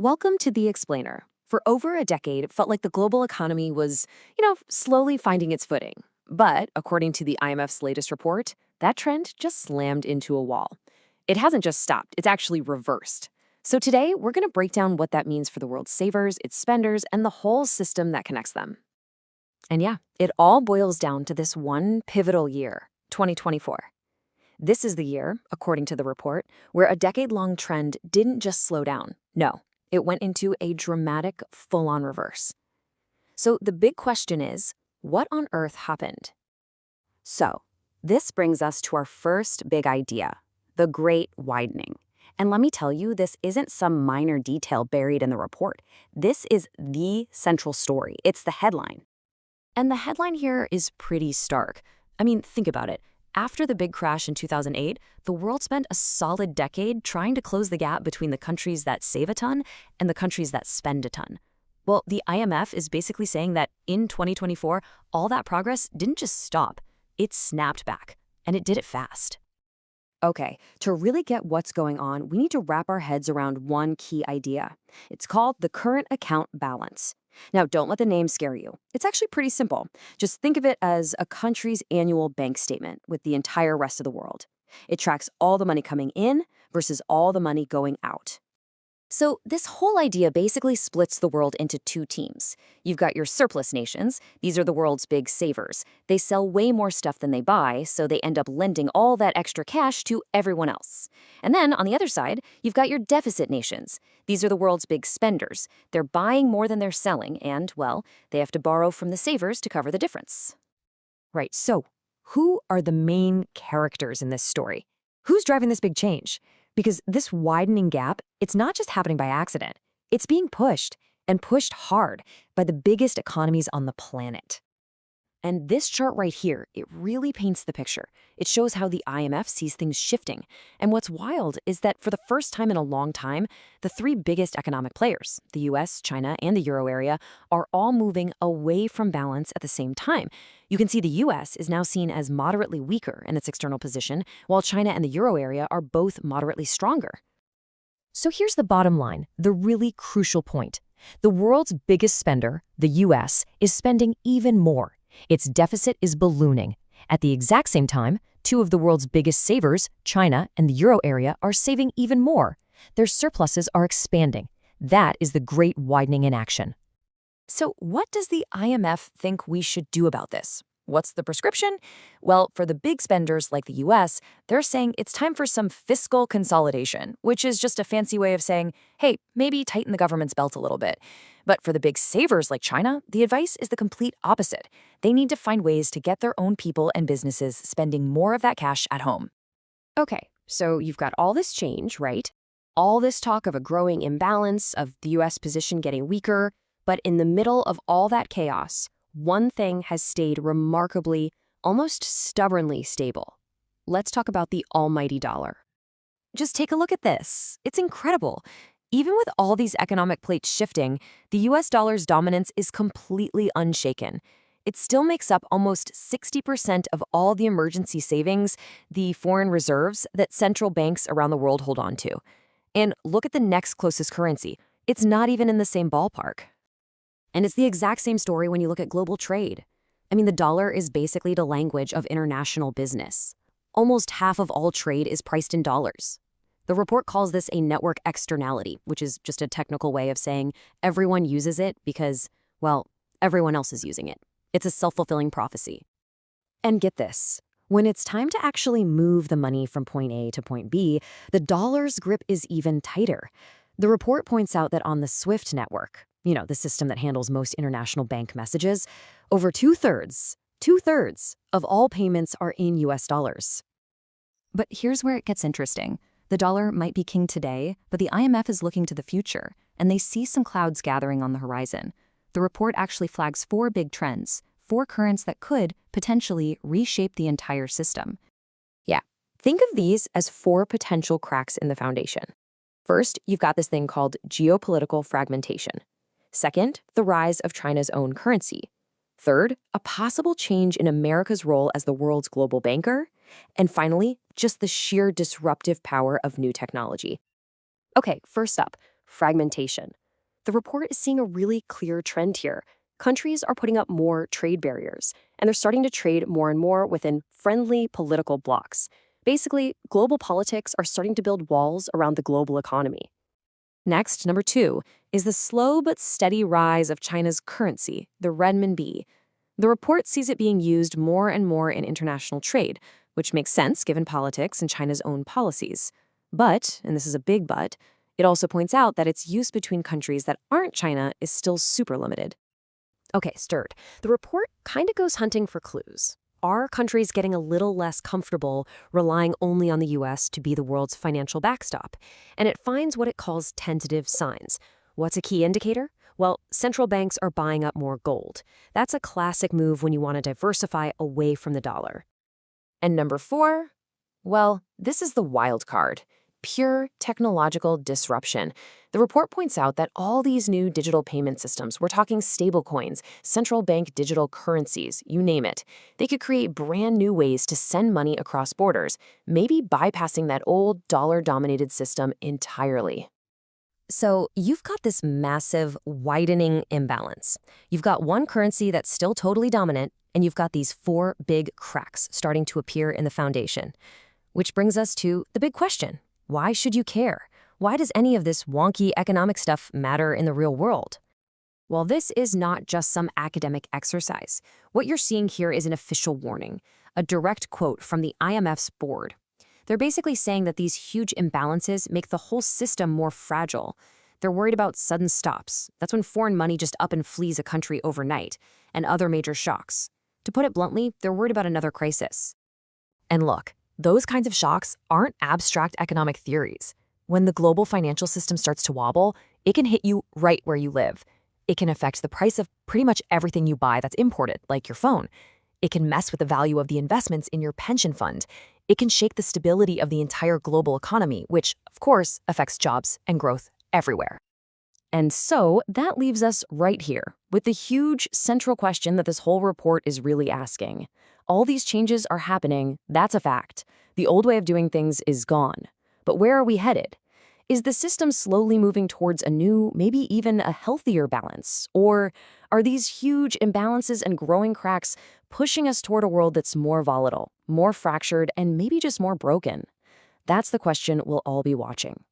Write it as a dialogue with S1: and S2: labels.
S1: Welcome to The Explainer. For over a decade, it felt like the global economy was, slowly finding its footing. But according to the IMF's latest report, that trend just slammed into a wall. It hasn't just stopped, it's actually reversed. So today, we're going to break down what that means for the world's savers, its spenders, and the whole system that connects them. And yeah, it all boils down to this one pivotal year, 2024. This is the year, according to the report, where a decade-long trend didn't just slow down. No, it went into a dramatic, full-on reverse. So the big question is, what on earth happened? So, this brings us to our first big idea, the Great Widening. And let me tell you, this isn't some minor detail buried in the report. This is the central story. It's the headline. And the headline here is pretty stark. I mean, think about it. After the big crash in 2008, the world spent a solid decade trying to close the gap between the countries that save a ton and the countries that spend a ton. Well, the IMF is basically saying that in 2024, all that progress didn't just stop, it snapped back, and it did it fast. Okay, to really get what's going on, we need to wrap our heads around one key idea. It's called the current account balance. Now, don't let the name scare you. It's actually pretty simple. Just think of it as a country's annual bank statement with the entire rest of the world. It tracks all the money coming in versus all the money going out. So this whole idea basically splits the world into two teams. You've got your surplus nations. These are the world's big savers. They sell way more stuff than they buy, so they end up lending all that extra cash to everyone else. And then on the other side, you've got your deficit nations. These are the world's big spenders. They're buying more than they're selling, and, well, they have to borrow from the savers to cover the difference. Right, so who are the main characters in this story? Who's driving this big change? Because this widening gap, it's not just happening by accident. It's being pushed, and pushed hard, by the biggest economies on the planet. And this chart right here, it really paints the picture. It shows how the IMF sees things shifting. And what's wild is that for the first time in a long time, the three biggest economic players, the US, China, and the Euro area, are all moving away from balance at the same time. You can see the US is now seen as moderately weaker in its external position, while China and the Euro area are both moderately stronger. So here's the bottom line, the really crucial point. The world's biggest spender, the US, is spending even more. Its deficit is ballooning. At the exact same time, two of the world's biggest savers, China and the Euro area, are saving even more. Their surpluses are expanding. That is the Great Widening in action. So what does the IMF think we should do about this? What's the prescription? Well, for the big spenders like the US, they're saying it's time for some fiscal consolidation, which is just a fancy way of saying, hey, maybe tighten the government's belt a little bit. But for the big savers like China, the advice is the complete opposite. They need to find ways to get their own people and businesses spending more of that cash at home. Okay, so you've got all this change, right? All this talk of a growing imbalance, of the US position getting weaker, but in the middle of all that chaos, one thing has stayed remarkably, almost stubbornly stable. Let's talk about the almighty dollar. Just take a look at this. It's incredible. Even with all these economic plates shifting, the US dollar's dominance is completely unshaken. It still makes up almost 60% of all the emergency savings, the foreign reserves that central banks around the world hold on to. And look at the next closest currency. It's not even in the same ballpark. And it's the exact same story when you look at global trade. I mean, the dollar is basically the language of international business. Almost half of all trade is priced in dollars. The report calls this a network externality, which is just a technical way of saying everyone uses it because, well, everyone else is using it. It's a self-fulfilling prophecy. And get this. When it's time to actually move the money from point A to point B, the dollar's grip is even tighter. The report points out that on the SWIFT network, the system that handles most international bank messages, over two-thirds of all payments are in US dollars. But here's where it gets interesting. The dollar might be king today, but the IMF is looking to the future, and they see some clouds gathering on the horizon. The report actually flags 4 big trends, 4 currents that could potentially reshape the entire system. Yeah, think of these as 4 potential cracks in the foundation. First, you've got this thing called geopolitical fragmentation. Second, the rise of China's own currency. Third, a possible change in America's role as the world's global banker. And finally, just the sheer disruptive power of new technology. Okay, first up,
S2: fragmentation. The report is seeing a really clear trend here. Countries are putting up more trade barriers, and they're starting to trade more and more within friendly political blocs. Basically, global politics are starting to build walls around the global economy.
S1: Next, number 2, is the slow but steady rise of China's currency, the renminbi. The report sees it being used more and more in international trade, which makes sense given politics and China's own policies. But, and this is a big but, it also points out that its use between countries that aren't China is still super limited.
S2: Okay, stirred. The report kind of goes hunting for clues. Are countries getting a little less comfortable relying only on the US to be the world's financial backstop? And it finds what it calls tentative signs. What's a key indicator? Well, central banks are buying up more gold. That's a classic move when you want to diversify away from the dollar.
S1: And number 4, well, this is the wild card. Pure technological disruption. The report points out that all these new digital payment systems, we're talking stablecoins, central bank digital currencies, you name it, they could create brand new ways to send money across borders, maybe bypassing that old dollar-dominated system entirely.
S2: So you've got this massive widening imbalance. You've got one currency that's still totally dominant, and you've got these 4 big cracks starting to appear in the foundation. Which brings us to the big question. Why should you care? Why does any of this wonky economic stuff matter in the real world?
S1: Well, this is not just some academic exercise. What you're seeing here is an official warning, a direct quote from the IMF's board. They're basically saying that these huge imbalances make the whole system more fragile. They're worried about sudden stops. That's when foreign money just up and flees a country overnight, and other major shocks. To put it bluntly, they're worried about another crisis. And look, those kinds of shocks aren't abstract economic theories. When the global financial system starts to wobble, it can hit you right where you live. It can affect the price of pretty much everything you buy that's imported, like your phone. It can mess with the value of the investments in your pension fund. It can shake the stability of the entire global economy, which, of course, affects jobs and growth everywhere. And so that leaves us right here with the huge central question that this whole report is really asking. All these changes are happening, that's a fact. The old way of doing things is gone. But where are we headed? Is the system slowly moving towards a new, maybe even a healthier balance? Or are these huge imbalances and growing cracks pushing us toward a world that's more volatile, more fractured, and maybe just more broken? That's the question we'll all be watching.